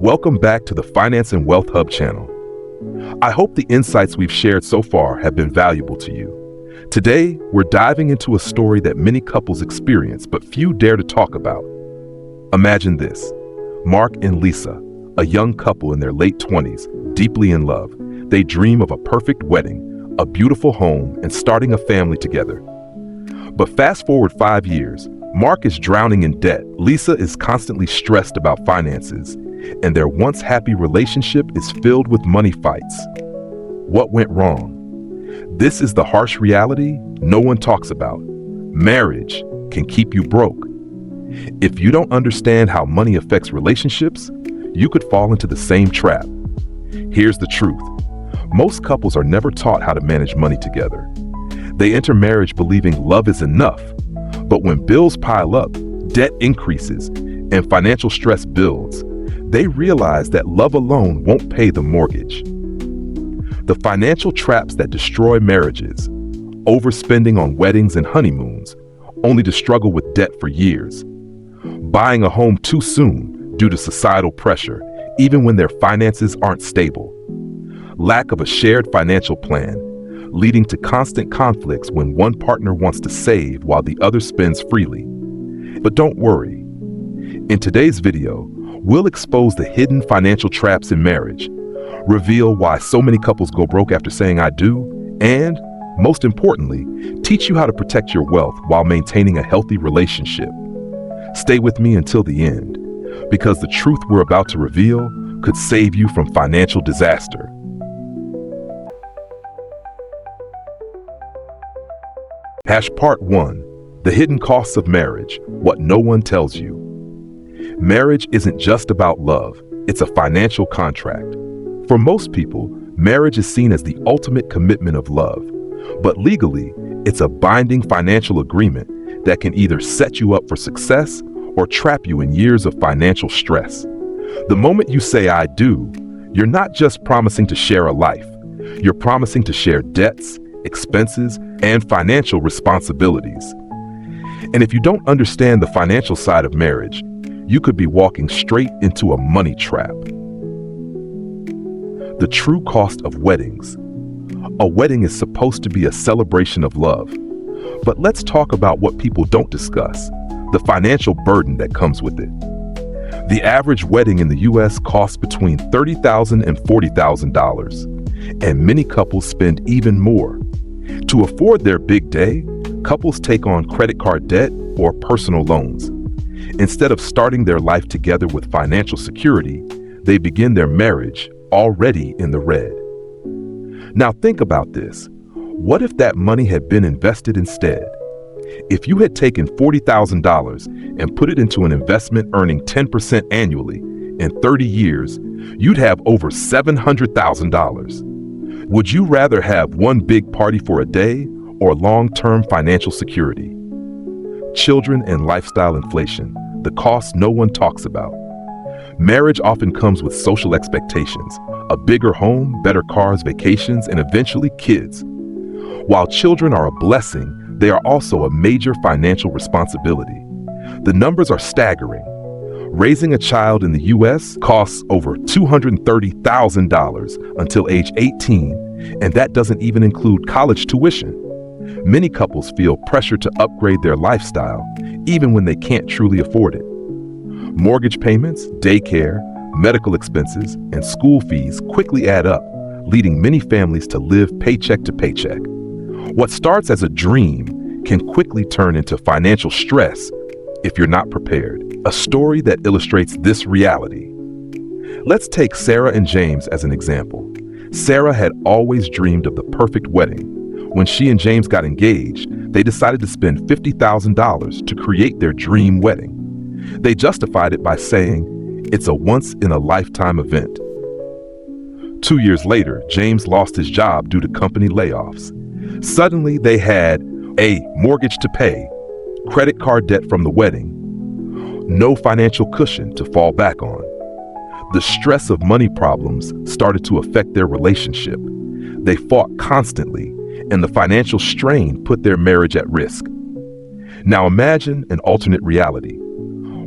Welcome back to the Finance and Wealth Hub channel. I hope the insights we've shared so far have been valuable to you. Today, we're diving into a story that many couples experience but few dare to talk about. Imagine this: Mark and Lisa, a young couple in their late 20s, deeply in love. They dream of a perfect wedding, a beautiful home, and starting a family together. But fast forward 5 years, Mark is drowning in debt. Lisa is constantly stressed about finances, and their once happy relationship is filled with money fights. What went wrong? This is the harsh reality no one talks about. Marriage can keep you broke. If you don't understand how money affects relationships, you could fall into the same trap. Here's the truth: most couples are never taught how to manage money together. They enter marriage believing love is enough, but when bills pile up, debt increases, and financial stress builds, they realize that love alone won't pay the mortgage. The financial traps that destroy marriages: overspending on weddings and honeymoons, only to struggle with debt for years; buying a home too soon due to societal pressure, even when their finances aren't stable; lack of a shared financial plan, leading to constant conflicts when one partner wants to save while the other spends freely. But don't worry. In today's video, we'll expose the hidden financial traps in marriage, reveal why so many couples go broke after saying "I do," and, most importantly, teach you how to protect your wealth while maintaining a healthy relationship. Stay with me until the end, because the truth we're about to reveal could save you from financial disaster. Part 1: The Hidden Costs of Marriage, What No One Tells You. Marriage isn't just about love, it's a financial contract. For most people, marriage is seen as the ultimate commitment of love, but legally, it's a binding financial agreement that can either set you up for success or trap you in years of financial stress. The moment you say "I do," you're not just promising to share a life, you're promising to share debts, expenses, and financial responsibilities. And if you don't understand the financial side of marriage, you could be walking straight into a money trap. The true cost of weddings. A wedding is supposed to be a celebration of love. But let's talk about what people don't discuss: the financial burden that comes with it. The average wedding in the U.S. costs between $30,000 and $40,000, and many couples spend even more. To afford their big day, couples take on credit card debt or personal loans. Instead of starting their life together with financial security, they begin their marriage already in the red. Now think about this. What if that money had been invested instead? If you had taken $40,000 and put it into an investment earning 10% annually, in 30 years, you'd have over $700,000. Would you rather have one big party for a day or long-term financial security? Children and lifestyle inflation, the costs no one talks about. Marriage often comes with social expectations: a bigger home, better cars, vacations, and eventually kids. While children are a blessing, they are also a major financial responsibility. The numbers are staggering. Raising a child in the U.S. costs over $230,000 until age 18, and that doesn't even include college tuition. Many couples feel pressure to upgrade their lifestyle, even when they can't truly afford it. Mortgage payments, daycare, medical expenses, and school fees quickly add up, leading many families to live paycheck to paycheck. What starts as a dream can quickly turn into financial stress if you're not prepared. A story that illustrates this reality. Let's take Sarah and James as an example. Sarah had always dreamed of the perfect wedding. When she and James got engaged, they decided to spend $50,000 to create their dream wedding. They justified it by saying, "It's a once-in-a-lifetime event." 2 years later, James lost his job due to company layoffs. Suddenly, they had a mortgage to pay, credit card debt from the wedding, no financial cushion to fall back on. The stress of money problems started to affect their relationship. They fought constantly, and the financial strain put their marriage at risk. Now imagine an alternate reality.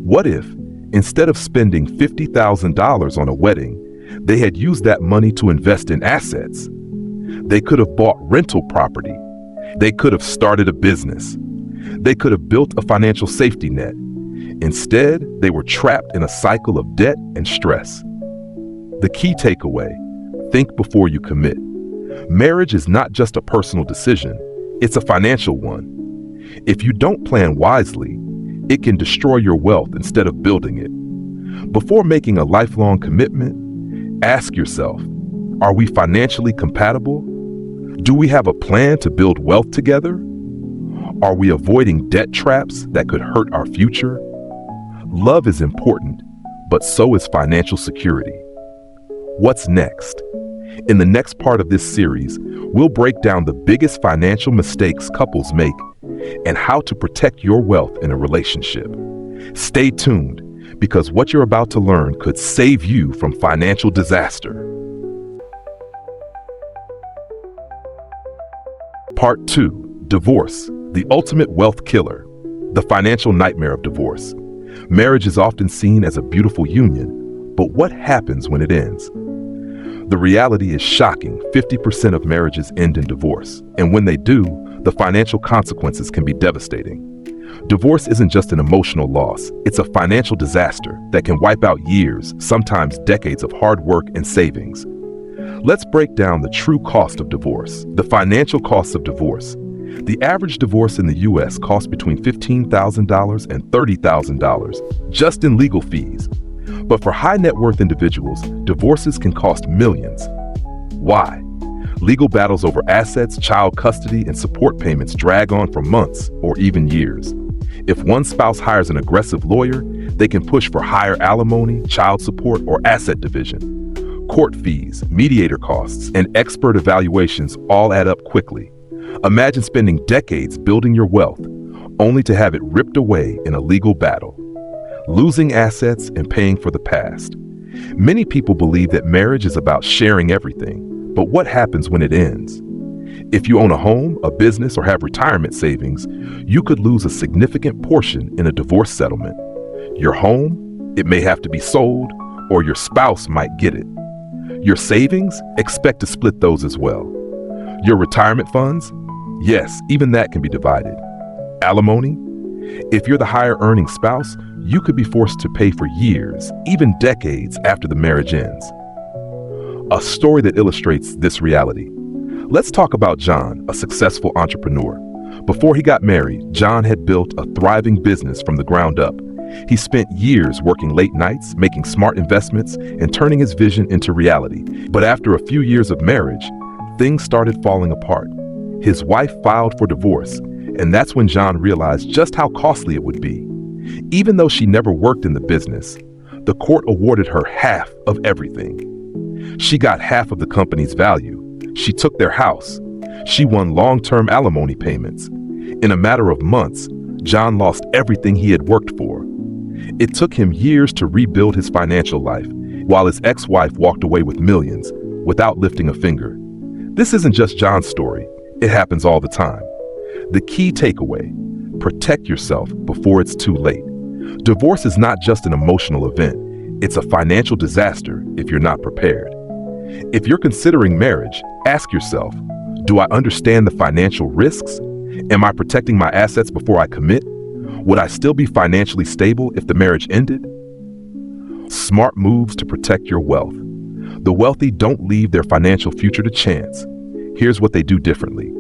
What if, Instead of spending $50,000 on a wedding, they had used that money to invest in assets. They could have bought rental property. They could have started a business. They could have built a financial safety net. Instead, they were trapped in a cycle of debt and stress. The key takeaway: think before you commit. Marriage is not just a personal decision, it's a financial one. If you don't plan wisely, it can destroy your wealth instead of building it. Before making a lifelong commitment, ask yourself, are we financially compatible? Do we have a plan to build wealth together? Are we avoiding debt traps that could hurt our future? Love is important, but so is financial security. What's next? In the next part of this series, we'll break down the biggest financial mistakes couples make and how to protect your wealth in a relationship. Stay tuned, because what you're about to learn could save you from financial disaster. Part 2: Divorce, the ultimate wealth killer. The financial nightmare of divorce. Marriage is often seen as a beautiful union, but what happens when it ends? The reality is shocking. 50% of marriages end in divorce, and when they do, the financial consequences can be devastating. Divorce isn't just an emotional loss, it's a financial disaster that can wipe out years, sometimes decades of hard work and savings. Let's break down the true cost of divorce, the financial costs of divorce. The average divorce in the U.S. costs between $15,000 and $30,000 just in legal fees. But for high net worth individuals, divorces can cost millions. Why? Legal battles over assets, child custody, and support payments drag on for months or even years. If one spouse hires an aggressive lawyer, they can push for higher alimony, child support, or asset division. Court fees, mediator costs, and expert evaluations all add up quickly. Imagine spending decades building your wealth, only to have it ripped away in a legal battle. Losing assets and paying for the past. Many people believe that marriage is about sharing everything, but what happens when it ends? If you own a home, a business, or have retirement savings, you could lose a significant portion in a divorce settlement. Your home, it may have to be sold, or your spouse might get it. Your savings, expect to split those as well. Your retirement funds, yes, even that can be divided. Alimony, if you're the higher earning spouse, you could be forced to pay for years, even decades after the marriage ends. A story that illustrates this reality. Let's talk about John, a successful entrepreneur. Before he got married, John had built a thriving business from the ground up. He spent years working late nights, making smart investments, and turning his vision into reality. But after a few years of marriage, things started falling apart. His wife filed for divorce, and that's when John realized just how costly it would be. Even though she never worked in the business, the court awarded her half of everything. She got half of the company's value. She took their house. She won long-term alimony payments. In a matter of months, John lost everything he had worked for. It took him years to rebuild his financial life, while his ex-wife walked away with millions without lifting a finger. This isn't just John's story. It happens all the time. The key takeaway: protect yourself before it's too late. Divorce is not just an emotional event. It's a financial disaster if you're not prepared. If you're considering marriage, ask yourself, do I understand the financial risks? Am I protecting my assets before I commit? Would I still be financially stable if the marriage ended? Smart moves to protect your wealth. The wealthy don't leave their financial future to chance. Here's what they do differently.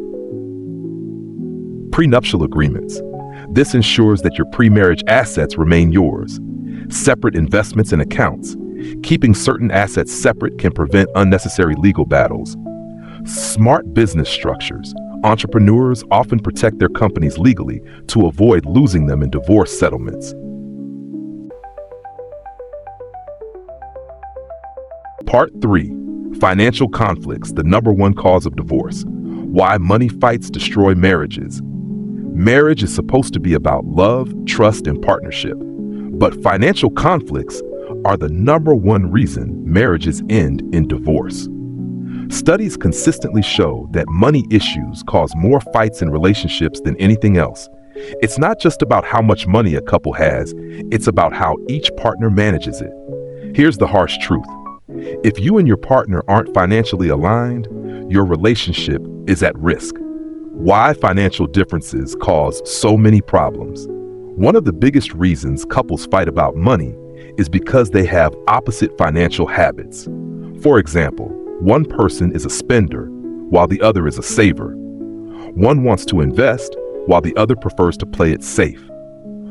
Prenuptial agreements. This ensures that your pre-marriage assets remain yours. Separate investments and accounts. Keeping certain assets separate can prevent unnecessary legal battles. Smart business structures. Entrepreneurs often protect their companies legally to avoid losing them in divorce settlements. Part 3. Financial conflicts, the number one cause of divorce. Why money fights destroy marriages. Marriage is supposed to be about love, trust, and partnership. But financial conflicts are the number one reason marriages end in divorce. Studies consistently show that money issues cause more fights in relationships than anything else. It's not just about how much money a couple has, it's about how each partner manages it. Here's the harsh truth. If you and your partner aren't financially aligned, your relationship is at risk. Why financial differences cause so many problems? One of the biggest reasons couples fight about money is because they have opposite financial habits. For example, one person is a spender while the other is a saver. One wants to invest while the other prefers to play it safe.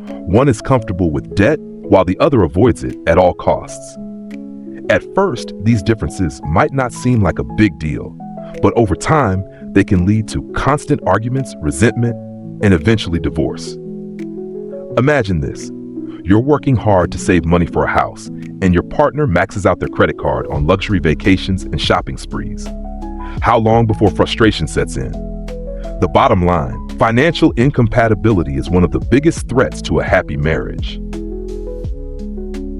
One is comfortable with debt while the other avoids it at all costs. At first, these differences might not seem like a big deal, but over time, they can lead to constant arguments, resentment, and eventually divorce. Imagine this. You're working hard to save money for a house, and your partner maxes out their credit card on luxury vacations and shopping sprees. How long before frustration sets in? The bottom line, financial incompatibility is one of the biggest threats to a happy marriage.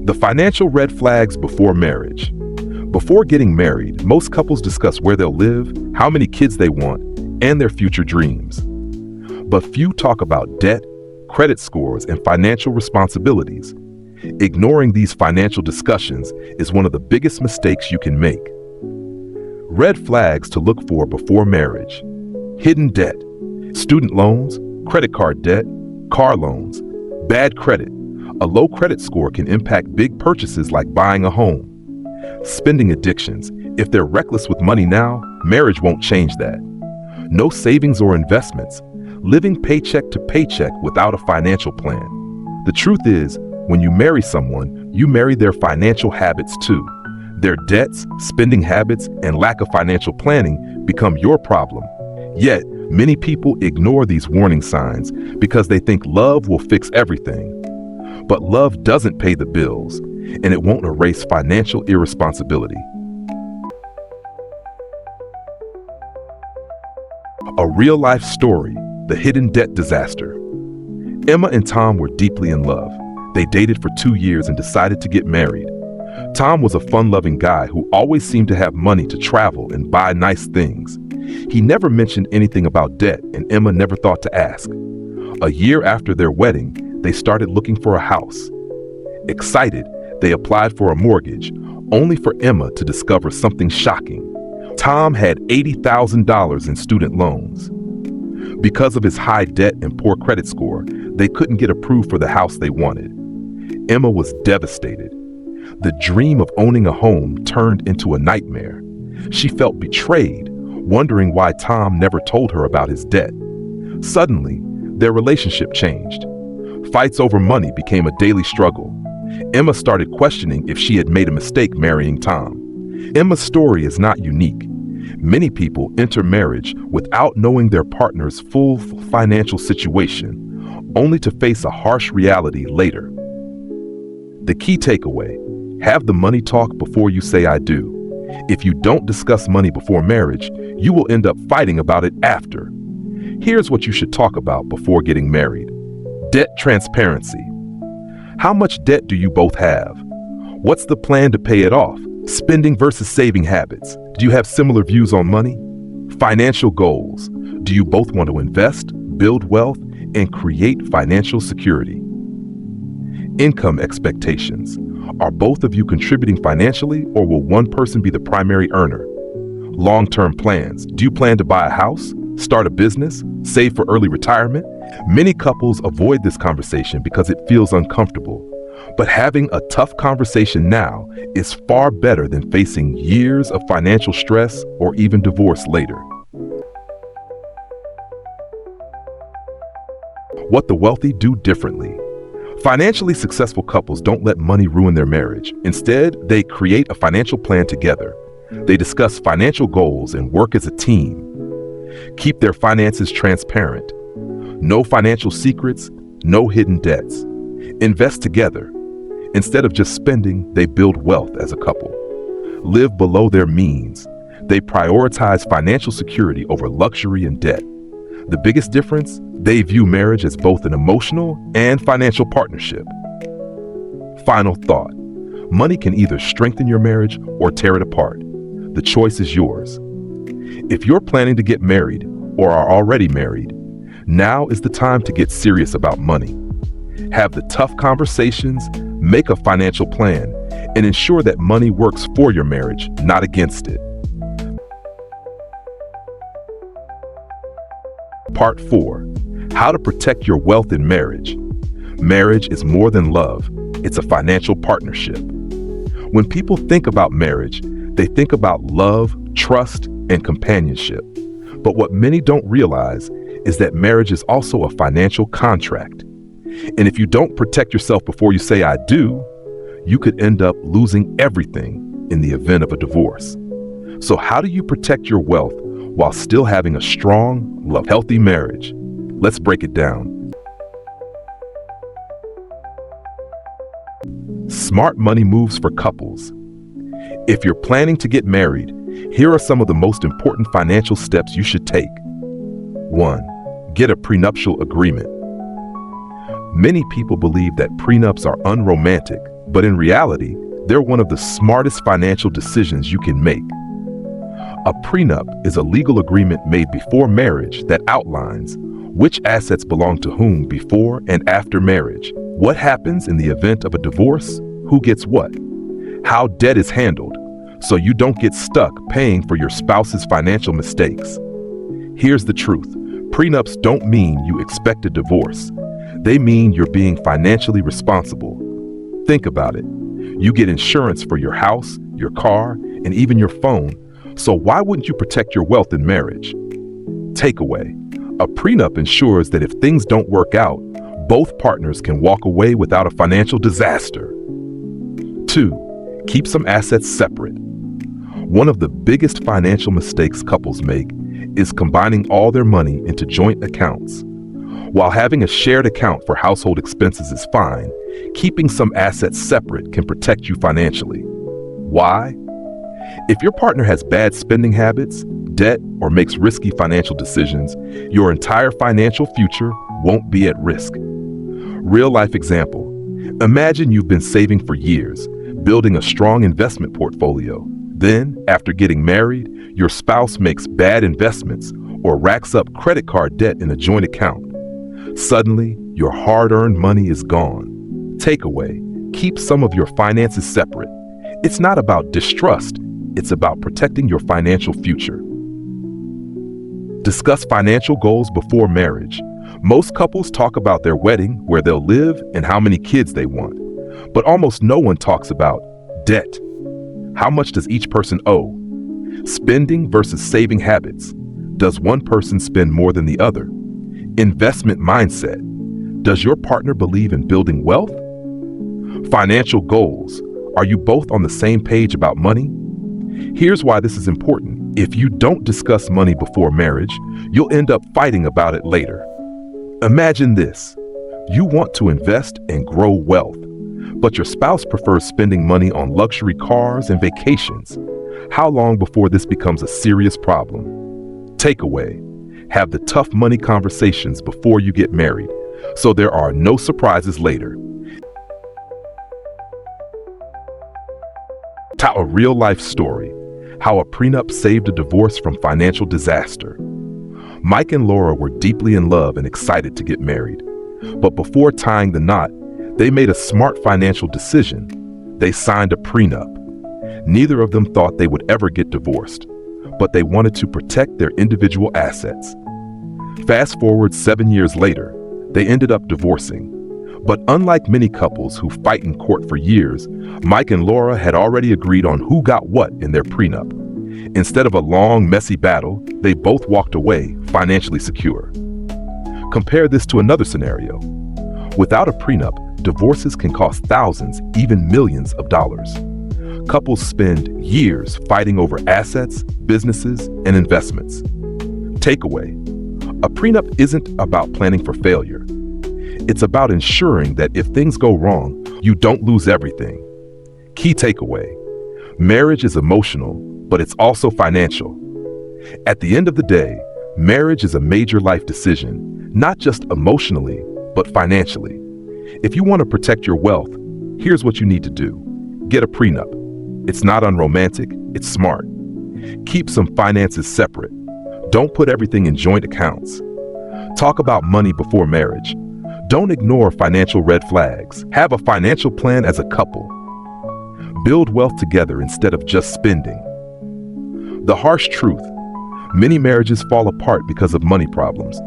The financial red flags before marriage. Before getting married, most couples discuss where they'll live, how many kids they want, and their future dreams. But few talk about debt, credit scores, and financial responsibilities. Ignoring these financial discussions is one of the biggest mistakes you can make. Red flags to look for before marriage. Hidden debt, student loans, credit card debt, car loans, bad credit. A low credit score can impact big purchases like buying a home. Spending addictions. If they're reckless with money now, marriage won't change that. No savings or investments. Living paycheck to paycheck without a financial plan. The truth is, when you marry someone, you marry their financial habits too. Their debts, spending habits, and lack of financial planning become your problem. Yet, many people ignore these warning signs because they think love will fix everything. But love doesn't pay the bills, and it won't erase financial irresponsibility. A real-life story, the hidden debt disaster. Emma and Tom were deeply in love. They dated for 2 years and decided to get married. Tom was a fun-loving guy who always seemed to have money to travel and buy nice things. He never mentioned anything about debt, and Emma never thought to ask. A year after their wedding, they started looking for a house. Excited, they applied for a mortgage, only for Emma to discover something shocking. Tom had $80,000 in student loans. Because of his high debt and poor credit score, they couldn't get approved for the house they wanted. Emma was devastated. The dream of owning a home turned into a nightmare. She felt betrayed, wondering why Tom never told her about his debt. Suddenly, their relationship changed. Fights over money became a daily struggle. Emma started questioning if she had made a mistake marrying Tom. Emma's story is not unique. Many people enter marriage without knowing their partner's full financial situation, only to face a harsh reality later. The key takeaway: have the money talk before you say I do. If you don't discuss money before marriage, you will end up fighting about it after. Here's what you should talk about before getting married. Debt transparency. How much debt do you both have? What's the plan to pay it off? Spending versus saving habits. Do you have similar views on money? Financial goals. Do you both want to invest, build wealth, and create financial security? Income expectations. Are both of you contributing financially, or will one person be the primary earner? Long-term plans. Do you plan to buy a house, start a business, save for early retirement? Many couples avoid this conversation because it feels uncomfortable. But having a tough conversation now is far better than facing years of financial stress or even divorce later. What the wealthy do differently. Financially successful couples don't let money ruin their marriage. Instead, they create a financial plan together. They discuss financial goals and work as a team. Keep their finances transparent. No financial secrets, no hidden debts. Invest together. Instead of just spending, they build wealth as a couple. Live below their means. They prioritize financial security over luxury and debt. The biggest difference? They view marriage as both an emotional and financial partnership. Final thought. Money can either strengthen your marriage or tear it apart. The choice is yours. If you're planning to get married or are already married, Now is the time to get serious about money. Have the tough conversations, make a financial plan, and ensure that money works for your marriage, not against it. Part 4. How to protect your wealth in marriage. Marriage is more than love. It's a financial partnership. When people think about marriage, they think about love, trust, and companionship. But what many don't realize is that marriage is also a financial contract. And if you don't protect yourself before you say "I do," you could end up losing everything in the event of a divorce. So how do you protect your wealth while still having a strong, healthy marriage? Let's break it down. Smart money moves for couples. If you're planning to get married, here are some of the most important financial steps you should take. 1. Get a prenuptial agreement. Many people believe that prenups are unromantic, but in reality, they're one of the smartest financial decisions you can make. A prenup is a legal agreement made before marriage that outlines which assets belong to whom before and after marriage, what happens in the event of a divorce, who gets what, how debt is handled, so you don't get stuck paying for your spouse's financial mistakes. Here's the truth. Prenups don't mean you expect a divorce. They mean you're being financially responsible. Think about it. You get insurance for your house, your car, and even your phone. So why wouldn't you protect your wealth in marriage? Takeaway. A prenup ensures that if things don't work out, both partners can walk away without a financial disaster. 2. Keep some assets separate. One of the biggest financial mistakes couples make is combining all their money into joint accounts. While having a shared account for household expenses is fine, keeping some assets separate can protect you financially. Why? If your partner has bad spending habits, debt, or makes risky financial decisions, your entire financial future won't be at risk. Real-life example. Imagine you've been saving for years, building a strong investment portfolio. Then, after getting married, your spouse makes bad investments or racks up credit card debt in a joint account. Suddenly, your hard-earned money is gone. Takeaway. Keep some of your finances separate. It's not about distrust. It's about protecting your financial future. Discuss financial goals before marriage. Most couples talk about their wedding, where they'll live, and how many kids they want. But almost no one talks about debt. How much does each person owe? Spending versus saving habits. Does one person spend more than the other? Investment mindset. Does your partner believe in building wealth? Financial goals. Are you both on the same page about money? Here's why this is important. If you don't discuss money before marriage, you'll end up fighting about it later. Imagine this. You want to invest and grow wealth, but your spouse prefers spending money on luxury cars and vacations. How long before this becomes a serious problem? Takeaway. Have the tough money conversations before you get married, so there are no surprises later. A real-life story. How a prenup saved a divorce from financial disaster. Mike and Laura were deeply in love and excited to get married. But before tying the knot, they made a smart financial decision. They signed a prenup. Neither of them thought they would ever get divorced, but they wanted to protect their individual assets. Fast forward 7 years later, they ended up divorcing. But unlike many couples who fight in court for years, Mike and Laura had already agreed on who got what in their prenup. Instead of a long, messy battle, they both walked away financially secure. Compare this to another scenario. Without a prenup, divorces can cost thousands, even millions of dollars. Couples spend years fighting over assets, businesses, and investments. Takeaway. A prenup isn't about planning for failure. It's about ensuring that if things go wrong, you don't lose everything. Key takeaway. Marriage is emotional, but it's also financial. At the end of the day, marriage is a major life decision, not just emotionally, but financially. If you want to protect your wealth, here's what you need to do. Get a prenup. It's not unromantic, it's smart. Keep some finances separate. Don't put everything in joint accounts. Talk about money before marriage. Don't ignore financial red flags. Have a financial plan as a couple. Build wealth together instead of just spending. The harsh truth: many marriages fall apart because of money problems.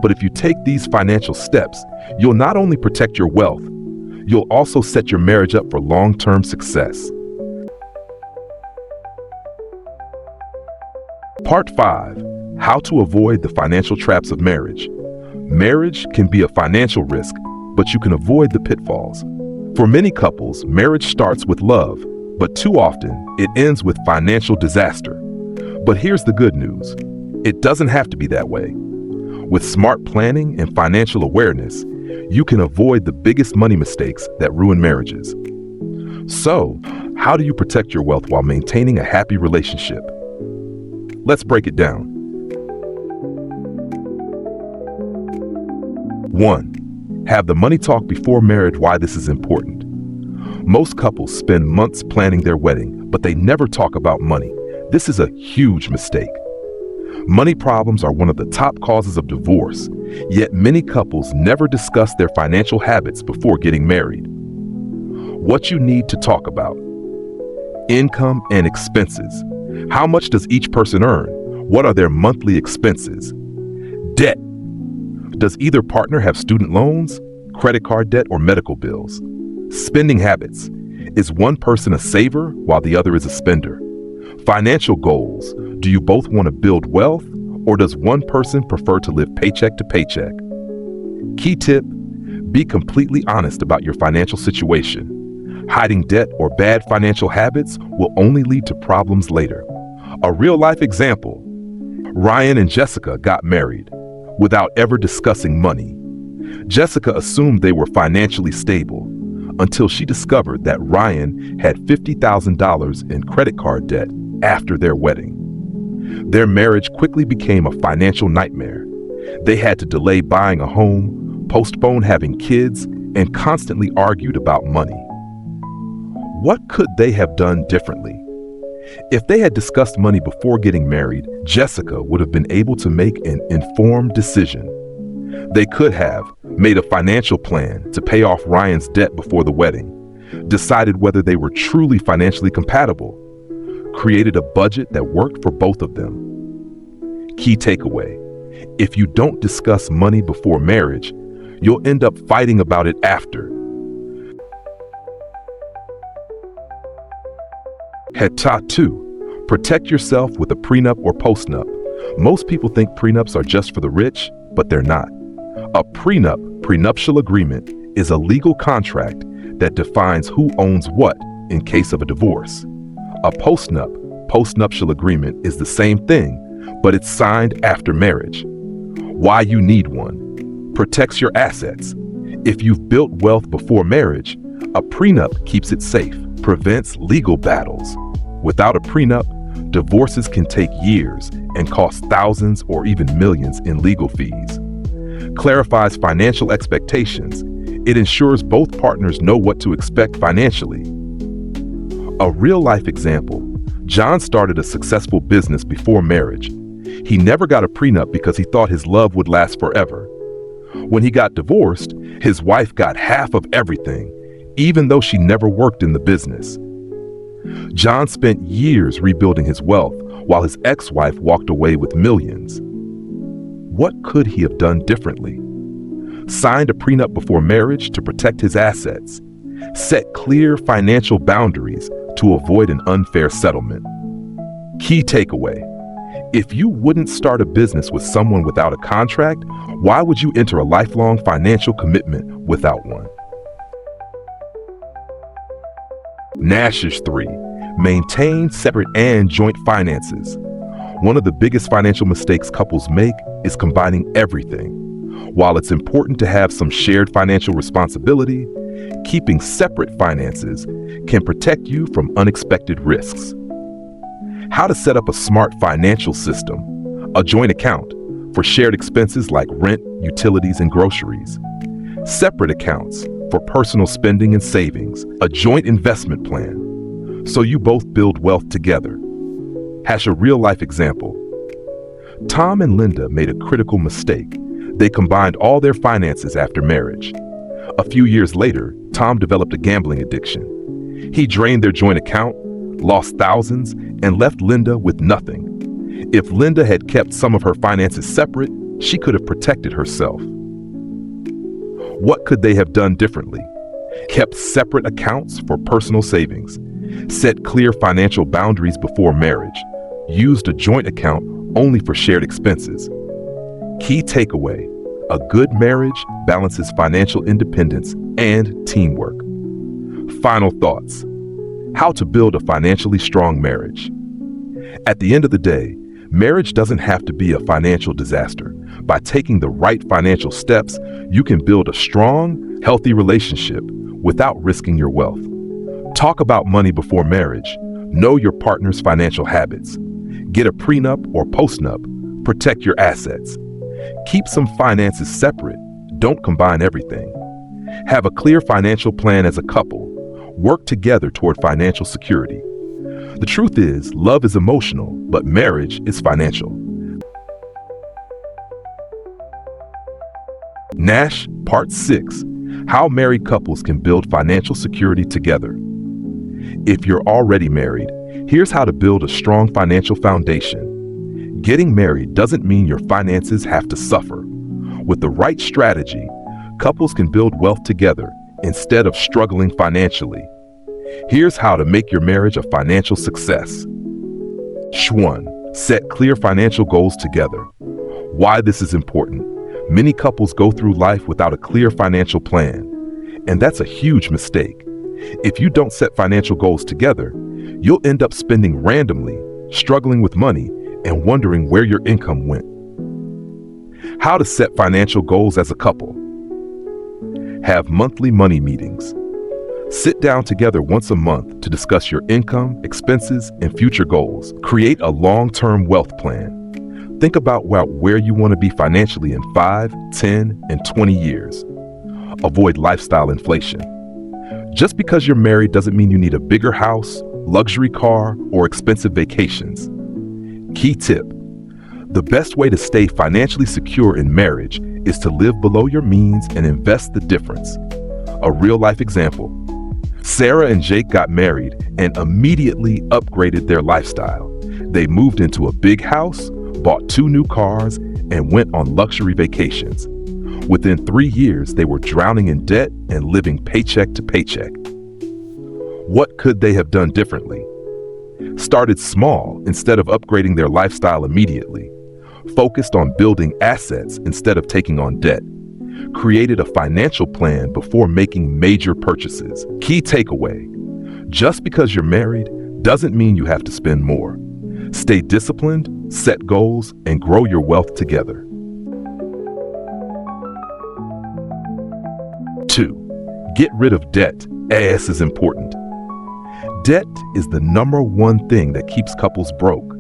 But if you take these financial steps, you'll not only protect your wealth, you'll also set your marriage up for long-term success. Part 5. How to avoid the financial traps of marriage. Marriage can be a financial risk, but you can avoid the pitfalls. For many couples, marriage starts with love, but too often it ends with financial disaster. But here's the good news: it doesn't have to be that way. With smart planning and financial awareness, you can avoid the biggest money mistakes that ruin marriages. So, how do you protect your wealth while maintaining a happy relationship? Let's break it down. 1. Have the money talk before marriage. Why this is important. Most couples spend months planning their wedding, but they never talk about money. This is a huge mistake. Money problems are one of the top causes of divorce, yet many couples never discuss their financial habits before getting married. What you need to talk about: income and expenses. How much does each person earn? What are their monthly expenses? Debt. Does either partner have student loans, credit card debt, or medical bills? Spending habits. Is one person a saver while the other is a spender? Financial goals. Do you both want to build wealth, or does one person prefer to live paycheck to paycheck? Key tip: be completely honest about your financial situation. Hiding debt or bad financial habits will only lead to problems later. A real-life example: Ryan and Jessica got married without ever discussing money. Jessica assumed they were financially stable until she discovered that Ryan had $50,000 in credit card debt after their wedding. Their marriage quickly became a financial nightmare. They had to delay buying a home, postpone having kids, and constantly argued about money. What could they have done differently? If they had discussed money before getting married, Jessica would have been able to make an informed decision. They could have made a financial plan to pay off Ryan's debt before the wedding, decided whether they were truly financially compatible, created a budget that worked for both of them. Key takeaway: if you don't discuss money before marriage, you'll end up fighting about it after. Head 2. Protect yourself with a prenup or postnup. Most people think prenups are just for the rich, but they're not. A prenup, prenuptial agreement, is a legal contract that defines who owns what in case of a divorce. A postnup, postnuptial agreement, is the same thing, but it's signed after marriage. Why you need one: protects your assets. If you've built wealth before marriage, a prenup keeps it safe, prevents legal battles. Without a prenup, divorces can take years and cost thousands or even millions in legal fees. Clarifies financial expectations. It ensures both partners know what to expect financially. A real-life example: John started a successful business before marriage. He never got a prenup because he thought his love would last forever. When he got divorced, his wife got half of everything, even though she never worked in the business. John spent years rebuilding his wealth while his ex-wife walked away with millions. What could he have done differently? Signed a prenup before marriage to protect his assets. Set clear financial boundaries to avoid an unfair settlement. Key takeaway: if you wouldn't start a business with someone without a contract, why would you enter a lifelong financial commitment without one? Nash's 3. Maintain separate and joint finances. One of the biggest financial mistakes couples make is combining everything. While it's important to have some shared financial responsibility, keeping separate finances can protect you from unexpected risks. How to set up a smart financial system: a joint account for shared expenses like rent, utilities, and groceries. Separate accounts for personal spending and savings. A joint investment plan so you both build wealth together. Hash a real-life example. Tom and Linda made a critical mistake. They combined all their finances after marriage. A few years later, Tom developed a gambling addiction. He drained their joint account, lost thousands, and left Linda with nothing. If Linda had kept some of her finances separate, she could have protected herself. What could they have done differently? Kept separate accounts for personal savings, set clear financial boundaries before marriage, used a joint account only for shared expenses. Key takeaway: a good marriage balances financial independence and teamwork. Final thoughts: how to build a financially strong marriage. At the end of the day, marriage doesn't have to be a financial disaster. By taking the right financial steps, you can build a strong, healthy relationship without risking your wealth. Talk about money before marriage. Know your partner's financial habits. Get a prenup or postnup. Protect your assets. Keep some finances separate. Don't combine everything. Have a clear financial plan as a couple. Work together toward financial security. The truth is, love is emotional, but marriage is financial. Nash, Part 6: How Married Couples Can Build Financial Security Together. If you're already married, here's how to build a strong financial foundation. Getting married doesn't mean your finances have to suffer. With the right strategy, couples can build wealth together instead of struggling financially. Here's how to make your marriage a financial success. 1. Set clear financial goals together. Why this is important: many couples go through life without a clear financial plan, and that's a huge mistake. If you don't set financial goals together, you'll end up spending randomly, struggling with money, and wondering where your income went. How to set financial goals as a couple. Have monthly money meetings. Sit down together once a month to discuss your income, expenses, and future goals. Create a long-term wealth plan. Think about where you want to be financially in 5, 10, and 20 years. Avoid lifestyle inflation. Just because you're married doesn't mean you need a bigger house, luxury car, or expensive vacations. Key tip: the best way to stay financially secure in marriage is to live below your means and invest the difference. A real-life example: Sarah and Jake got married and immediately upgraded their lifestyle. They moved into a big house, bought 2 new cars, and went on luxury vacations. Within 3 years, they were drowning in debt and living paycheck to paycheck. What could they have done differently? Started small instead of upgrading their lifestyle immediately. Focused on building assets instead of taking on debt. Created a financial plan before making major purchases. Key takeaway: just because you're married doesn't mean you have to spend more. Stay disciplined, set goals, and grow your wealth together. 2. Get rid of debt. This is important. Debt is the #1 thing that keeps couples broke.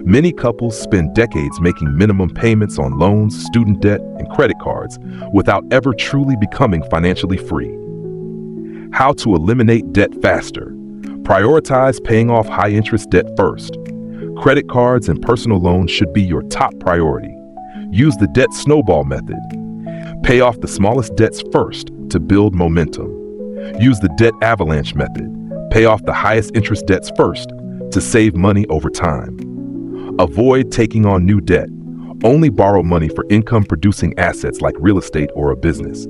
Many couples spend decades making minimum payments on loans, student debt, and credit cards without ever truly becoming financially free. How to eliminate debt faster. Prioritize paying off high-interest debt first. Credit cards and personal loans should be your top priority. Use the debt snowball method. Pay off the smallest debts first to build momentum. Use the debt avalanche method. Pay off the highest interest debts first to save money over time. Avoid taking on new debt. Only borrow money for income-producing assets like real estate or a business.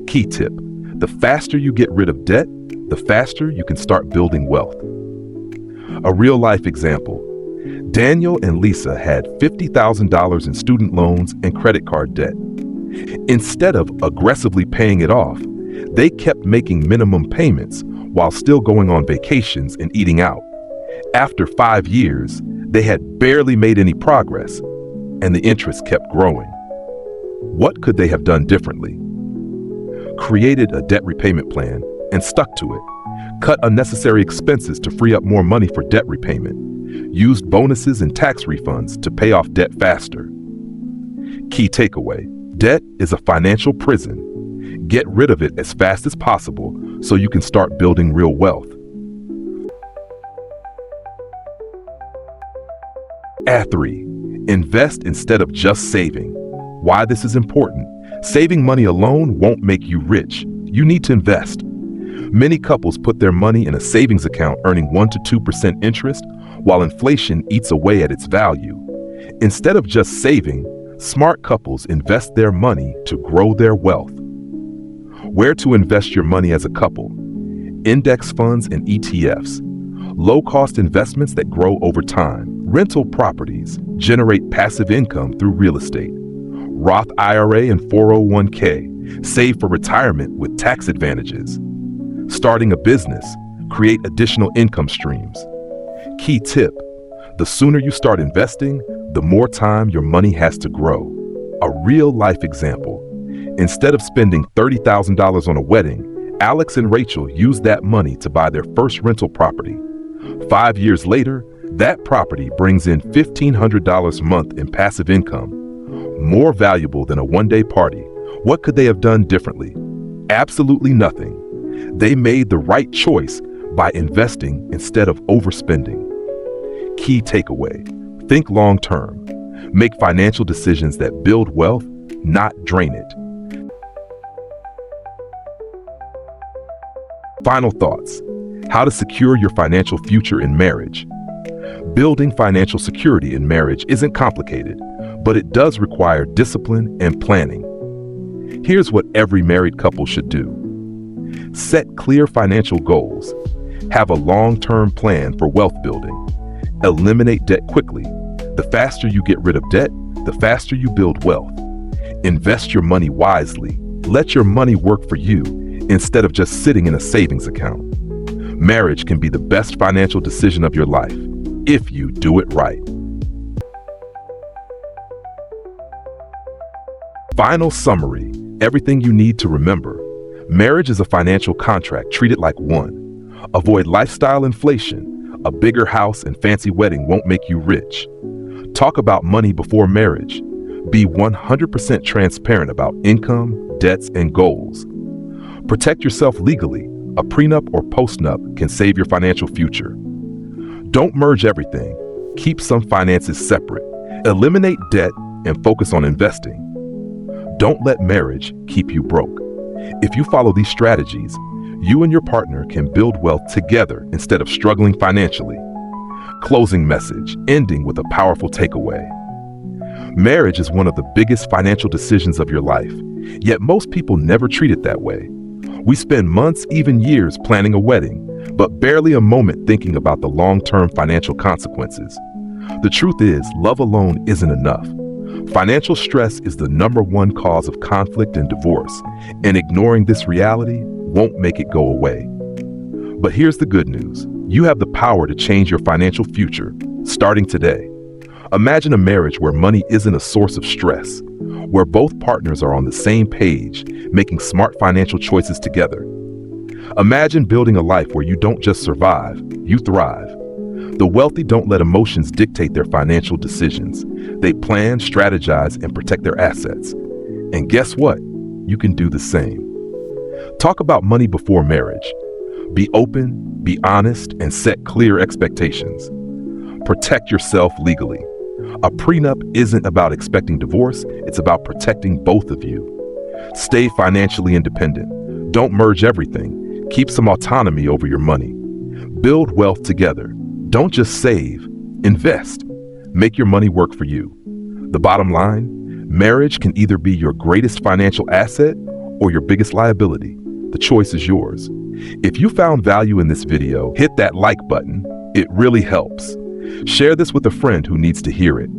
Key tip: the faster you get rid of debt, the faster you can start building wealth. A real-life example: Daniel and Lisa had $50,000 in student loans and credit card debt. Instead of aggressively paying it off, they kept making minimum payments while still going on vacations and eating out. After 5 years, they had barely made any progress, and the interest kept growing. What could they have done differently? Created a debt repayment plan and stuck to it. Cut unnecessary expenses to free up more money for debt repayment. Used bonuses and tax refunds to pay off debt faster. Key takeaway: debt is a financial prison. Get rid of it as fast as possible so you can start building real wealth. 3. Invest instead of just saving. Why this is important: saving money alone won't make you rich. You need to invest. Many couples put their money in a savings account earning 1 to 2% interest, while inflation eats away at its value. Instead of just saving, smart couples invest their money to grow their wealth. Where to invest your money as a couple: index funds and ETFs, low-cost investments that grow over time. Rental properties generate passive income through real estate. Roth IRA and 401k save for retirement with tax advantages. Starting a business, create additional income streams. Key tip: the sooner you start investing, the more time your money has to grow. A real-life example: instead of spending $30,000 on a wedding, Alex and Rachel used that money to buy their first rental property. 5 years later, that property brings in $1,500 a month in passive income. More valuable than a one-day party. What could they have done differently? Absolutely nothing. They made the right choice by investing instead of overspending. Key takeaway: think long-term. Make financial decisions that build wealth, not drain it. Final thoughts: how to secure your financial future in marriage. Building financial security in marriage isn't complicated, but it does require discipline and planning. Here's what every married couple should do. Set clear financial goals. Have a long-term plan for wealth building. Eliminate debt quickly. The faster you get rid of debt, the faster you build wealth. Invest your money wisely. Let your money work for you instead of just sitting in a savings account. Marriage can be the best financial decision of your life if you do it right. Final summary: everything you need to remember. Marriage is a financial contract. Treat it like one. Avoid lifestyle inflation. A bigger house and fancy wedding won't make you rich. Talk about money before marriage. Be 100% transparent about income, debts, and goals. Protect yourself legally. A prenup or postnup can save your financial future. Don't merge everything. Keep some finances separate. Eliminate debt and focus on investing. Don't let marriage keep you broke. If you follow these strategies, you and your partner can build wealth together instead of struggling financially. Closing message, ending with a powerful takeaway. Marriage is one of the biggest financial decisions of your life, yet most people never treat it that way. We spend months, even years, planning a wedding, but barely a moment thinking about the long-term financial consequences. The truth is, love alone isn't enough. Financial stress is the #1 cause of conflict and divorce, and ignoring this reality won't make it go away. But here's the good news: you have the power to change your financial future, starting today. Imagine a marriage where money isn't a source of stress, where both partners are on the same page, making smart financial choices together. Imagine building a life where you don't just survive, you thrive. The wealthy don't let emotions dictate their financial decisions. They plan, strategize, and protect their assets. And guess what? You can do the same. Talk about money before marriage. Be open, be honest, and set clear expectations. Protect yourself legally. A prenup isn't about expecting divorce, it's about protecting both of you. Stay financially independent. Don't merge everything. Keep some autonomy over your money. Build wealth together. Don't just save, invest. Make your money work for you. The bottom line: marriage can either be your greatest financial asset or your biggest liability. The choice is yours. If you found value in this video, hit that like button. It really helps. Share this with a friend who needs to hear it.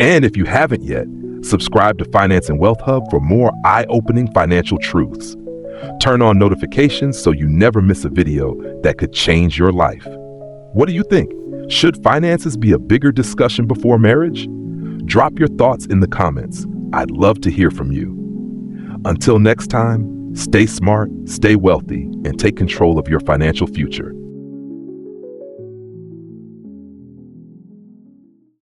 And if you haven't yet, subscribe to Finance and Wealth Hub for more eye-opening financial truths. Turn on notifications so you never miss a video that could change your life. What do you think? Should finances be a bigger discussion before marriage? Drop your thoughts in the comments. I'd love to hear from you. Until next time, stay smart, stay wealthy, and take control of your financial future.